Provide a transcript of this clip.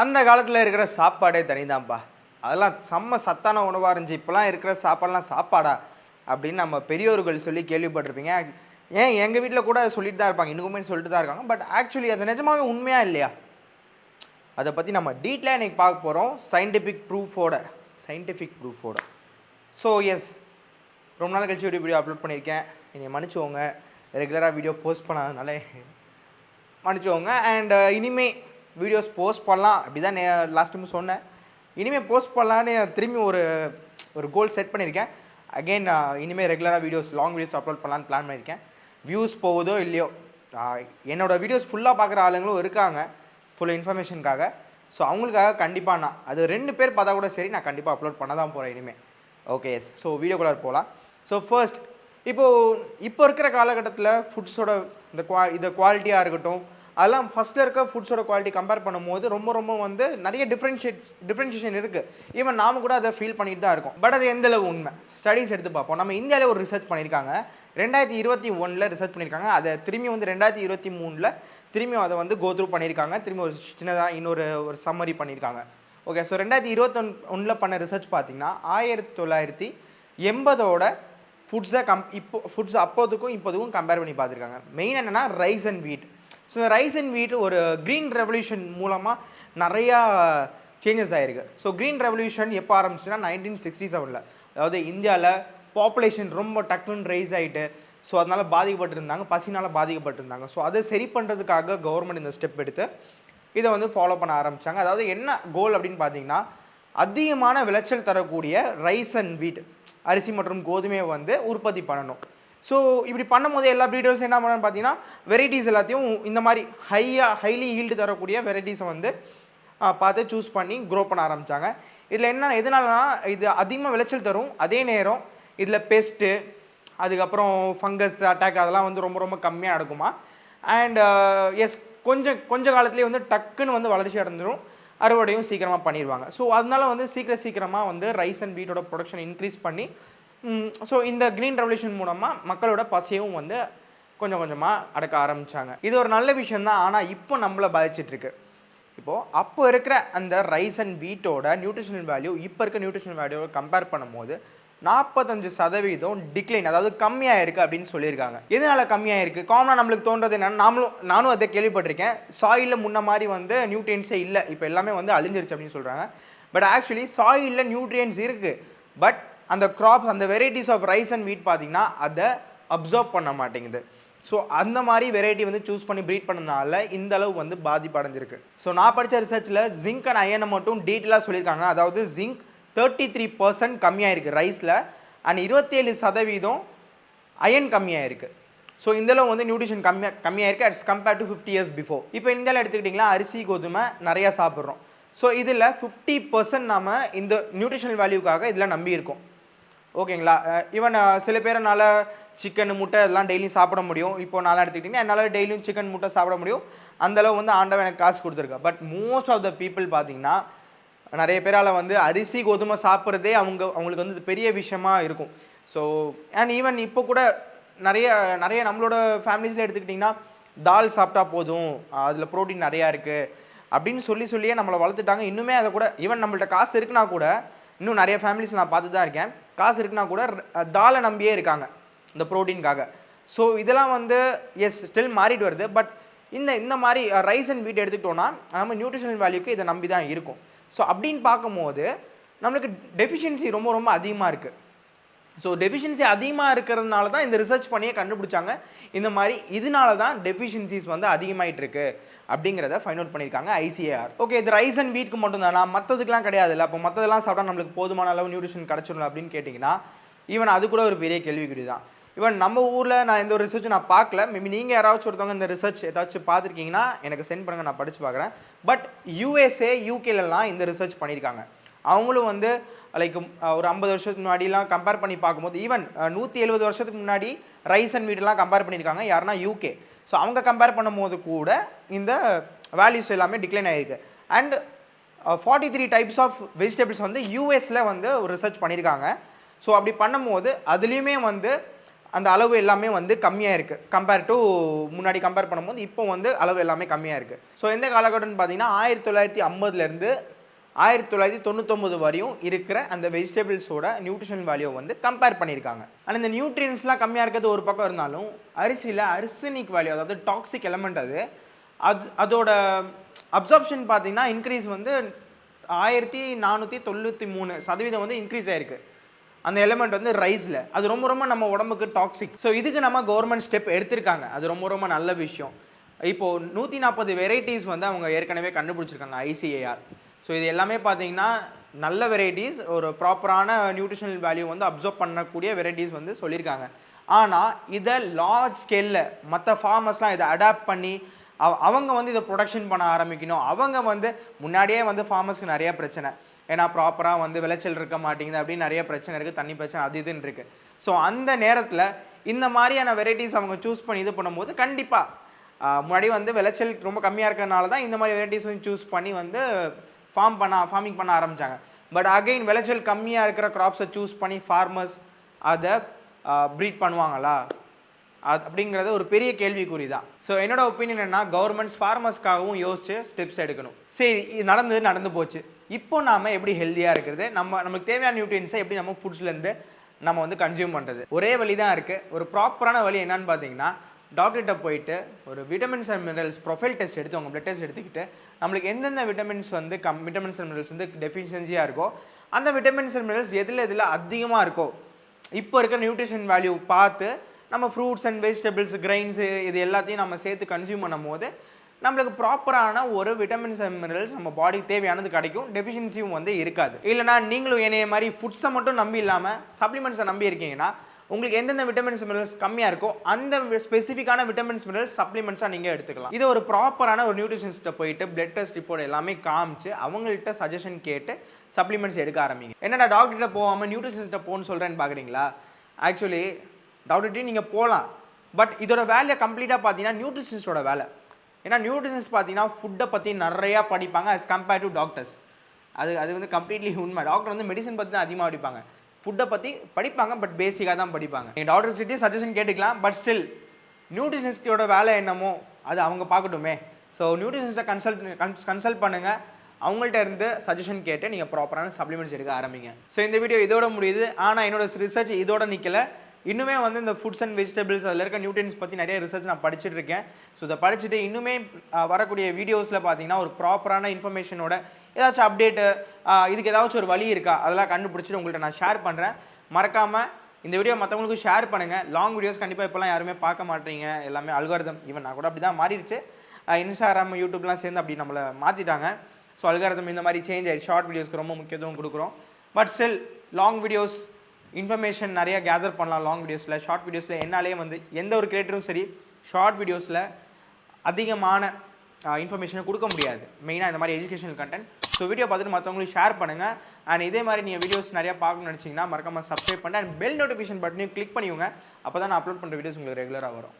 அந்த காலத்தில் இருக்கிற சாப்பாடே தனிதான்ப்பா. அதெல்லாம் செம்ம சத்தான உணவாக இருந்துச்சு. இப்போலாம் இருக்கிற சாப்பாடெலாம் சாப்பாடா அப்படின்னு நம்ம பெரியோர்கள் சொல்லி கேள்விப்பட்டிருப்பீங்க. ஏன் எங்கள் வீட்டில் கூட சொல்லிட்டு தான் இருப்பாங்க, இன்னுமே சொல்லிட்டு தான் இருக்காங்க. பட் ஆக்சுவலி அது நிஜமாவே உண்மையா இல்லையா, அதை பற்றி நம்ம டீட்டெயிலாக இன்றைக்கி பார்க்க போகிறோம், சயின்டிஃபிக் ப்ரூஃபோட. ஸோ எஸ், ரொம்ப நாள் கழிச்சு வீடியோ அப்லோட் பண்ணியிருக்கேன். என்னை மன்னிச்சுக்கோங்க, ரெகுலராக வீடியோ போஸ்ட் பண்ணாதனால மன்னிச்சுக்கோங்க. அண்ட் இனிமேல் வீடியோஸ் போஸ்ட் பண்ணலாம் அப்படி தான் லாஸ்ட் டைம் சொன்னேன். இனிமேல் போஸ்ட் பண்ணலான்னு திரும்பி ஒரு கோல் செட் பண்ணியிருக்கேன். அகெயின் இனிமேல் ரெகுலராக வீடியோஸ், லாங் வீடியோஸ் அப்லோட் பண்ணலான்னு பிளான் பண்ணியிருக்கேன். வியூஸ் போகுதோ இல்லையோ, என்னோடய வீடியோஸ் ஃபுல்லாக பார்க்குற ஆளுங்களும் இருக்காங்க ஃபுல் இன்ஃபர்மேஷனுக்காக. ஸோ அவங்களுக்காக கண்டிப்பாக நான் அது 2 பேர் பார்த்தா கூட சரி, நான் கண்டிப்பாக அப்லோட் பண்ண தான் போகிறேன் இனிமேல். ஓகே எஸ், ஸோ வீடியோக்குள்ளே போகலாம். ஸோ ஃபர்ஸ்ட், இப்போ இருக்கிற காலகட்டத்தில் ஃபுட்ஸோட இந்த குவாலிட்டியாக இருக்கட்டும், அதெல்லாம் ஃபஸ்ட்டில் இருக்க ஃபுட்ஸோட குவாலிட்டி கம்பேர் பண்ணும்போது ரொம்ப வந்து நிறைய டிஃப்ரென்ஷியேஷன் இருக்குது. ஈவன் நாம கூட அதை ஃபீல் பண்ணிட்டு தான் இருக்கோம். பட் அது எந்தளவு உண்மை, ஸ்டடீஸ் எடுத்து பார்ப்போம். நம்ம இந்தியாவில் ஒரு ரிசர்ச் பண்ணியிருக்காங்க, 2021 ரிசர்ச் பண்ணியிருக்காங்க. அதை திரும்பி 2023 திரும்பி அதை கோத்ரூ பண்ணியிருக்காங்க. திரும்பி ஒரு சின்னதாக இன்னொரு சம்மரி பண்ணியிருக்காங்க. ஓகே, ஸோ 2021 பண்ண ரிசர்ச் பார்த்திங்கன்னா 1980 ஃபுட்ஸை ஃபுட்ஸ் அப்போதுக்கும் இப்போதுக்கும் கம்பேர் பண்ணி பார்த்துருக்காங்க. மெயின் என்னென்னா ரைஸ் அண்ட் வீட். ஸோ இந்த ரைஸ் அண்ட் வீட் ஒரு க்ரீன் ரெவல்யூஷன் மூலமாக நிறையா சேஞ்சஸ் ஆகிருக்கு. ஸோ க்ரீன் ரெவல்யூஷன் எப்போ ஆரம்பிச்சுன்னா 1967. அதாவது இந்தியாவில் பாப்புலேஷன் ரொம்ப டக்குன்னு ரைஸ் ஆகிட்டு, ஸோ அதனால் பாதிக்கப்பட்டிருந்தாங்க, பசினால் பாதிக்கப்பட்டிருந்தாங்க. ஸோ அதை சரி பண்ணுறதுக்காக கவர்மெண்ட் இந்த ஸ்டெப் எடுத்து இதை ஃபாலோ பண்ண ஆரம்பித்தாங்க. அதாவது என்ன கோல் அப்படின்னு பார்த்தீங்கன்னா, அதிகமான விளைச்சல் தரக்கூடிய ரைஸ் அண்ட் வீட், அரிசி மற்றும் கோதுமையை உற்பத்தி பண்ணணும். ஸோ இப்படி பண்ணும்போது எல்லா ப்ரீடர்ஸ் என்ன பண்ணணும்னு பார்த்தீங்கன்னா, வெரைட்டிஸ் எல்லாத்தையும் இந்த மாதிரி ஹைலி ஈல்டு தரக்கூடிய வெரைட்டிஸை பார்த்து சூஸ் பண்ணி க்ரோ பண்ண ஆரம்பித்தாங்க. இதில் எதனாலனா, இது அதிகமாக விளைச்சல் தரும், அதே நேரம் இதில் பெஸ்ட்டு, அதுக்கப்புறம் ஃபங்கஸ் அட்டாக் அதெல்லாம் ரொம்ப கம்மியாக நடக்குமா. அண்ட் எஸ், கொஞ்சம் காலத்துலேயே டக்குன்னு வளர்ச்சி அடைஞ்சிடும், அறுவடையும் சீக்கிரமாக பண்ணிடுவாங்க. ஸோ அதனால சீக்கிரமாக ரைஸ் அண்ட் வீட்டோட ப்ரொடக்ஷன் இன்க்ரீஸ் பண்ணி, ஸோ இந்த க்ரீன் ரெவல்யூஷன் மூலமாக மக்களோட பசியவும் கொஞ்சம் கொஞ்சமாக அடக்க ஆரம்பித்தாங்க. இது ஒரு நல்ல விஷயந்தான். ஆனால் இப்போ நம்மளை பாதிச்சிட்ருக்கு. இப்போது அப்போ இருக்கிற அந்த ரைஸ் அண்ட் வீட்டோட நியூட்ரிஷனல் வேல்யூ இப்போ இருக்க நியூட்ரிஷனல் வேல்யூவை கம்பேர் பண்ணும்போது 45% டிக்ளைன், அதாவது கம்மியாக இருக்குது அப்படின்னு சொல்லியிருக்காங்க. எதனால் கம்மியாக இருக்குது? காமனாக நம்மளுக்கு தோன்றது என்னென்னா, நானும் அதை கேள்விப்பட்டிருக்கேன், சாயிலில் முன்ன மாதிரி நியூட்ரியன்ஸே இல்லை, இப்போ எல்லாமே அழிஞ்சிருச்சு அப்படின்னு சொல்கிறாங்க. பட் ஆக்சுவலி சாயிலில் நியூட்ரியன்ஸ் இருக்குது. பட் அந்த கிராப்ஸ், அந்த வெரைட்டிஸ் ஆஃப் ரைஸ் அண்ட் வீட் பார்த்திங்கன்னா அதை அப்சர்வ் பண்ண மாட்டேங்குது. ஸோ அந்த மாதிரி வெரைட்டி சூஸ் பண்ணி ப்ரீட் பண்ணனால இந்த அளவு பாதிப்பு அடைஞ்சிருக்கு. ஸோ நான் படித்த ரிசர்ச்சில் ஜிங்க் அண்ட் அயனை மட்டும் டீட்டெயிலாக சொல்லியிருக்காங்க. அதாவது ஜிங்க் 33% கம்மியாக இருக்குது ரைஸில், அண்ட் 27% அயன் கம்மியாக இருக்குது. ஸோ இந்தளவு நியூட்ரிஷன் கம்மியாக இருக்குது ads compared to 50 years before. இப்போ இந்தியாவில் எடுத்துக்கிட்டிங்களா, அரிசி கோதுமை நிறையா சாப்பிட்றோம். ஸோ இதில் 50% நம்ம இந்த நியூட்ரிஷனல் வேல்யூக்காக இதில் நம்பி இருக்கோம். ஓகேங்களா. ஈவன் சில பேரனால சிக்கன் முட்டை இதெல்லாம் டெய்லியும் சாப்பிட முடியும். இப்போ நான்லாம் எடுத்துக்கிட்டிங்கன்னா என்னால் டெய்லியும் சிக்கன் முட்டை சாப்பிட முடியும். அந்தளவு ஆண்டவன் எனக்கு காசு கொடுத்துருக்கா. But most of the people பார்த்திங்கன்னா, நிறைய பேரால் அரிசி கோதுமை சாப்பிட்றதே அவங்களுக்கு பெரிய விஷயமா இருக்கும். ஸோ அண்ட் ஈவன் இப்போ கூட நிறைய நம்மளோட ஃபேமிலிஸில் எடுத்துக்கிட்டிங்கன்னா, தால் சாப்பிட்டா போதும், அதில் ப்ரோட்டீன் நிறையா இருக்குது அப்படின்னு சொல்லியே நம்மளை வளர்த்துட்டாங்க. இன்னுமே அதை கூட, ஈவன் நம்மள்ட்ட காசு இருக்குன்னா கூட, இன்னும் நிறைய ஃபேமிலிஸ் நான் பார்த்து தான் இருக்கேன், காசு இருக்குன்னா கூட தாலை நம்பியே இருக்காங்க இந்த ப்ரோட்டீனுக்காக. ஸோ இதெல்லாம் எஸ் ஸ்டில் மாறிட்டு வருது. பட் இந்த மாதிரி ரைஸ் அண்ட் வீட் எடுத்துக்கிட்டோன்னா நம்ம நியூட்ரிஷனல் வேல்யூக்கு இதை நம்பி தான் இருக்கும். ஸோ அப்படின்னு பார்க்கும்போது நம்மளுக்கு டெஃபிஷியன்சி ரொம்ப அதிகமாக இருக்குது. ஸோ டெஃபிஷியன்சி அதிகமாக இருக்கிறதுனால தான் இந்த ரிசர்ச் பண்ணியே கண்டுபிடிச்சாங்க. இந்த மாதிரி இதனால தான் டெஃபிஷியன்சிஸ் அதிகமாகிட்டு இருக்கு அப்படிங்கிறத ஃபைண்ட் அவுட் பண்ணியிருக்காங்க ICAR. ஓகே, இது ரைஸ் அண்ட் வீட்க்கு மட்டும் தான், நான் மற்றதுக்கெலாம் கிடையாது இல்லை. அப்போ மற்றதெல்லாம் சாப்பிட்டா நம்மளுக்கு போதுமான அளவு நியூட்ரிஷன் கிடச்சிடணும் அப்படின்னு கேட்டிங்கன்னா, ஈவன் அது கூட ஒரு பெரிய கேள்விக்குறி தான். ஈவன் நம்ம ஊரில் நான் எந்த ஒரு ரிசர்ச்சும் நான் பார்க்கல. மேபி நீங்கள் யாராச்சும் ஒருத்தவங்க இந்த ரிசர்ச் ஏதாச்சும் பார்த்துருக்கீங்கன்னா எனக்கு சென்ட் பண்ணுங்கள், நான் படித்து பார்க்குறேன். பட் USA UKலலாம் இந்த ரிசர்ச் பண்ணியிருக்காங்க. அவங்களும் லைக் ஒரு 50 வருஷத்துக்கு முன்னாடிலாம் கம்பேர் பண்ணி பார்க்கும்போது, ஈவன் 170 வருஷத்துக்கு முன்னாடி ரைஸ் அண்ட் வீட்டெலாம் கம்பேர் பண்ணியிருக்காங்க. யாருன்னா UK. ஸோ அவங்க கம்பேர் பண்ணும்போது கூட இந்த வேல்யூஸ் எல்லாமே டிக்ளைன் ஆகிருக்கு. அண்ட் 43 டைப்ஸ் ஆஃப் வெஜிடபிள்ஸ் USல ஒரு ரிசர்ச் பண்ணியிருக்காங்க. ஸோ அப்படி பண்ணும்போது அதுலேயுமே அந்த அளவு எல்லாமே வந்து கம்மியாக இருக்குது. கம்பேர் டு முன்னாடி கம்பேர் பண்ணும்போது இப்போ வந்து அளவு எல்லாமே கம்மியாக இருக்குது. ஸோ எந்த காலகட்டம்னு பார்த்தீங்கன்னா 1950லேருந்து 1999 வரையும் இருக்கிற அந்த வெஜிடபிள்ஸோட நியூட்ரிஷன் வேல்யூ வந்து கம்பேர் பண்ணியிருக்காங்க. ஆனால் இந்த நியூட்ரியன்ஸ்லாம் கம்மியாக இருக்கிறது ஒரு பக்கம் இருந்தாலும் அரிசியில் அர்சனிக் வேல்யூ, அதாவது டாக்ஸிக் எலமெண்ட் அதோட அப்சார்ப்ஷன் பார்த்தீங்கன்னா இன்க்ரீஸ் வந்து 1493% வந்து இன்க்ரீஸ் ஆகிருக்கு. அந்த எலிமெண்ட் வந்து ரைஸில் அது ரொம்ப ரொம்ப நம்ம உடம்புக்கு டாக்ஸிக். ஸோ இதுக்கு நம்ம கவர்மெண்ட் ஸ்டெப் எடுத்திருக்காங்க. அது ரொம்ப ரொம்ப நல்ல விஷயம். இப்போது 140 வெரைட்டிஸ் வந்து அவங்க ஏற்கனவே கண்டுபிடிச்சிருக்காங்க ICAR. ஸோ இது எல்லாமே பார்த்தீங்கன்னா நல்ல வெரைட்டிஸ், ஒரு ப்ராப்பரான நியூட்ரிஷனல் வேல்யூ வந்து அப்சர்வ் பண்ணக்கூடிய வெரைட்டிஸ் வந்து சொல்லியிருக்காங்க. ஆனால் இதை லார்ஜ் ஸ்கேலில் மற்ற ஃபார்மர்ஸ்லாம் இதை அடாப்ட் பண்ணி அவங்க வந்து இதை ப்ரொடக்ஷன் பண்ண ஆரம்பிக்கணும். அவங்க வந்து முன்னாடியே வந்து ஃபார்மர்ஸ்க்கு நிறைய பிரச்சனை, ஏன்னா ப்ராப்பராக வந்து விளைச்சல் இருக்க மாட்டேங்குது அப்படின்னு நிறைய பிரச்சனை இருக்குது, தண்ணி பிரச்சனை அது இதுன்னு இருக்குது. ஸோ அந்த நேரத்தில் இந்த மாதிரியான வெரைட்டிஸ் அவங்க சூஸ் பண்ணி இது பண்ணும்போது கண்டிப்பாக முன்னாடி வந்து விளைச்சல் ரொம்ப கம்மியாக இருக்கிறதுனால தான் இந்த மாதிரி வெரைட்டிஸ் வந்து சூஸ் பண்ணி வந்து ஃபார்மிங் பண்ண ஆரம்பித்தாங்க. பட் அகெயின் விளைச்சல் கம்மியாக இருக்கிற க்ராப்ஸை சூஸ் பண்ணி ஃபார்மர்ஸ் அதை ப்ரீட் பண்ணுவாங்களா அப்படிங்கிறது ஒரு பெரிய கேள்விக்குறி தான். ஸோ என்னோட ஒப்பீனியன் என்ன, கவர்மெண்ட்ஸ் ஃபார்மர்ஸ்க்காகவும் யோசிச்சு ஸ்டெப்ஸ் எடுக்கணும். சரி, இது நடந்து போச்சு. இப்போ நாம் எப்படி ஹெல்த்தியாக இருக்கிறது, நமக்கு தேவையான நியூட்ரியன்ஸை எப்படி நம்ம ஃபுட்ஸ்லேருந்து நம்ம வந்து கன்சியூம் பண்ணுறது, ஒரே வழி தான் இருக்குது. ஒரு ப்ராப்பரான வழி என்னன்னு பார்த்தீங்கன்னா, டாக்டர்கிட்ட போயிட்டு ஒரு vitamins and minerals profile test எடுத்து உங்கள் பிளட் டெஸ்ட் எடுத்துக்கிட்டு நம்மளுக்கு எந்தெந்த விட்டமின்ஸ் வந்து விட்டமின்ஸ் அண்ட் மினரல்ஸ் வந்து டெஃபிஷியன்சியாக இருக்கோ அந்த விட்டமின்ஸ் அண்ட் மினரல்ஸ் எதில் அதிகமாக இருக்கோ இப்போ இருக்க நியூட்ரிஷன் வேல்யூ பார்த்து நம்ம ஃப்ரூட்ஸ் அண்ட் வெஜிடபிள்ஸ், கிரைன்ஸு இது எல்லாத்தையும் நம்ம சேர்த்து கன்சியூம் பண்ணும் போது நம்மளுக்கு ப்ராப்பரான ஒரு விட்டமின்ஸ் அண்ட் மினரல்ஸ் நம்ம பாடிக்கு தேவையானது கிடைக்கும், டெஃபிஷியன்சியும் வந்து இருக்காது. இல்லைனா நீங்களும் என்னைய மாதிரி ஃபுட்ஸை மட்டும் நம்பி இல்லாமல் சப்ளிமெண்ட்ஸை நம்பி இருக்கீங்கன்னா உங்களுக்கு எந்தெந்த விட்டமின்ஸ் மினரல்ஸ் கம்மியாக இருக்கோ அந்த ஸ்பெசிஃபிக்கான விட்டமின்ஸ் மினரல்ஸ் சப்ளிமெண்ட்ஸாக நீங்கள் எடுத்துக்கலாம். இது ஒரு ப்ராப்பரான ஒரு நியூட்ரிஷனிஸ்ட்டை போயிட்டு பிளட் டெஸ்ட் ரிப்போர்ட் எல்லாமே காமிச்சு அவங்கள்ட்ட சஜஷன் கேட்டு சப்ளிமெண்ட்ஸ் எடுக்க ஆரம்பிங்க. என்னடா டாக்டர்கிட்ட போகாமல் நியூட்ரிஷனிஸ்ட்டை போகணும்னு சொல்கிறேன்னு பார்க்குறீங்களா? ஆக்சுவலி டாக்டர்கிட்டையும் நீங்கள் போகலாம், பட் இதோட வேலையை கம்ப்ளீட்டாக பார்த்தீங்கன்னா நியூட்ரிஷனிஸ்டோட வேலை. ஏன்னா நியூட்ரிஷனிஸ்ட் பார்த்தீங்கன்னா ஃபுட்டை பற்றி நிறையா படிப்பாங்க அஸ் கம்பேர்ட் டு டாக்டர்ஸ். அது வந்து கம்ப்ளீட்லி உண்மை. டாக்டர் வந்து மெடிசன் பற்றி தான் அதிகமாக படிப்பாங்க, ஃபுட்டை பற்றி படிப்பாங்க பட் பேசிக்காக தான் படிப்பாங்க. நீங்கள் டாக்டர்ஸ்கிட்டே சஜஷன் கேட்டுக்கலாம், பட் ஸ்டில் நியூட்ரிஷனிஸ்டோட வேலை என்னமோ அது அவங்க பார்க்கட்டுமே. ஸோ நியூட்ரிஷனிஸ்ட்டை கன்சல்ட் பண்ணுங்கள், அவங்கள்ட்ட இருந்து சஜஷன் கேட்டு நீங்கள் ப்ராப்பரான சப்ளிமெண்ட்ஸ் எடுக்க ஆரம்பிங்க. ஸோ இந்த வீடியோ இதோட முடியுது. ஆனால் என்னோட ரிசர்ச் இதோட நிற்கலை. இன்னுமே வந்து இந்த ஃபுட்ஸ் அண்ட் வெஜிடபிள்ஸ் அதில் இருக்க நியூட்ரியன்ஸ் பற்றி நிறைய ரிசர்ச் நான் படிச்சுட்டு இருக்கேன். ஸோ இதை படிச்சுட்டு இன்னுமே வரக்கூடிய வீடியோஸில் பார்த்தீங்கன்னா ஒரு ப்ராப்பரான இன்ஃபர்மேஷனோட ஏதாச்சும் அப்டேட்டு, இதுக்கு ஏதாச்சும் ஒரு வழி இருக்கா அதெல்லாம் கண்டுபிடிச்சிட்டு உங்கள்கிட்ட நான் ஷேர் பண்ணுறேன். மறக்காமல் இந்த வீடியோ மற்றவங்களுக்கும் ஷேர் பண்ணுங்கள். லாங் வீடியோஸ் கண்டிப்பாக இப்போலாம் யாருமே பார்க்க மாட்டீங்க, எல்லாமே அல்காரிதம், ஈவன் நான் கூட அப்படி தான் மாறிடுச்சு. இன்ஸ்டாகிராம், யூடியூப்லாம் சேர்ந்து அப்படி நம்மளை மாற்றிட்டாங்க. ஸோ அல்காரிதம் இந்த மாதிரி சேஞ்ச் ஆகிடுச்சு. ஷார்ட் வீடியோஸ்க்கு ரொம்ப முக்கியத்துவம் கொடுக்குறோம். But still long videos information நிறையா கேதர் பண்ணலாம். லாங் வீடியோஸில், ஷார்ட் வீடியோஸில் என்னாலே வந்து எந்த ஒரு கிரியேட்டரும் சரி ஷார்ட் வீடியோஸில் அதிகமான இன்ஃபர்மேஷனை கொடுக்க முடியாது, மெயினாக இந்த மாதிரி எஜுகேஷனல் கண்டென்ட். ஸோ வீடியோ பார்த்துட்டு மற்றவங்களுக்கு ஷேர் பண்ணுங்கள். அண்ட் இதே மாதிரி நீங்கள் வீடியோஸ் நிறையா பார்க்கணும்னு நினச்சிங்கன்னா மறக்காமல் சப்ஸ்கிரைப் பண்ணி அண்ட் பெல் நோட்டிஃபிகேஷன் பட்டனையும் கிளிக் பண்ணிவிங்க. அப்போ தான் நான் அப்லோட் பண்ணுற வீடியோஸ் உங்களுக்கு ரெகுலராக வரும்.